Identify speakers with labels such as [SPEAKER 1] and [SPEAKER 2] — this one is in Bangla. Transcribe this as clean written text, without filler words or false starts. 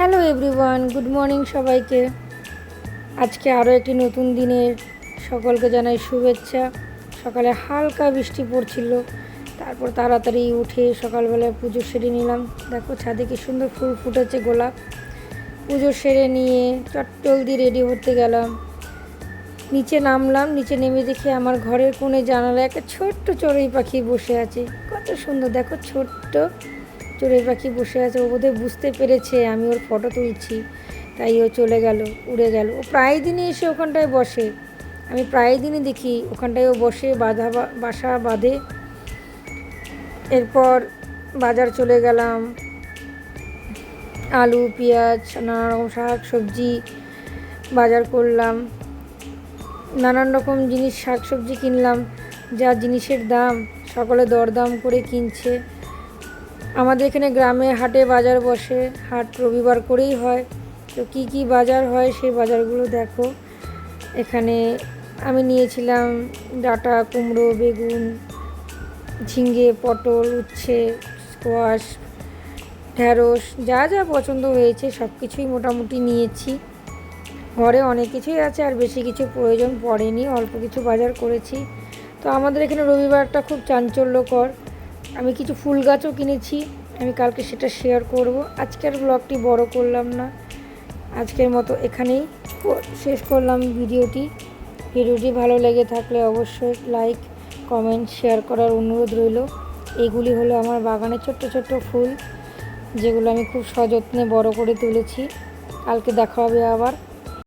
[SPEAKER 1] হ্যালো এভরিওয়ান, গুড মর্নিং সবাইকে। আজকে আরও একটি নতুন দিনের সকলকে জানাই শুভেচ্ছা। সকালে হালকা বৃষ্টি পড়ছিল, তারপর তাড়াতাড়ি উঠে সকালবেলায় পুজো সেরে নিলাম। দেখো ছাদে কি সুন্দর ফুল ফুটেছে, গোলাপ। পুজো সেরে নিয়ে জলদি রেডি হতে গেলাম। নিচে নামলাম, নিচে নেমে দেখি আমার ঘরের কোণে জানালায় একটা ছোট্ট চড়ুই পাখি বসে আছে। কত সুন্দর, দেখো ছোট্ট চড়ুই পাখি বসে আছে। ও বোধহয় বুঝতে পেরেছে আমি ওর ফটো তুলছি, তাই ও চলে গেল, উড়ে গেল। ও প্রায় দিনই এসে ওখানটায় বসে, আমি প্রায় দিনই দেখি ওখানটায় ও বসে বাসা বাঁধে। এরপর বাজার চলে গেলাম, আলু পেঁয়াজ নানা রকম শাক সবজি বাজার করলাম, নানান রকম জিনিস শাক সবজি কিনলাম। যা জিনিসের দাম, সকলে দরদাম করে কিনছে। আমাদের এখানে গ্রামে হাটে বাজার বসে, হাট রবিবার করেই হয়। তো কি কি বাজার হয় সেই বাজারগুলো দেখো। এখানে আমি নিয়েছিলাম ডাঁটা, কুমড়ো, বেগুন, ঝিঙে, পটল, উচ্ছে, স্কোয়াশ, ঢ্যাঁড়স, যা যা পছন্দ হয়েছে সব কিছুই মোটামুটি নিয়েছি। ঘরে অনেক কিছুই আছে, আর বেশি কিছু প্রয়োজন পড়েনি, অল্প কিছু বাজার করেছি। তো আমাদের এখানে রবিবারটা খুব চাঞ্চল্যকর। আমি কিছু ফুল গাছও কিনেছি, আমি কালকে সেটা শেয়ার করব। আজকের ব্লগটি বড় করলাম না, আজকের মতো এখানেই শেষ করলাম ভিডিওটি। ভালো লেগে থাকলে অবশ্যই লাইক কমেন্ট শেয়ার করার অনুরোধ রইল। এইগুলি হলো আমার বাগানের ছোট্ট ছোট্ট ফুল, যেগুলো আমি খুব সযত্নে বড় করে তুলেছি। কালকে দেখা হবে আবার।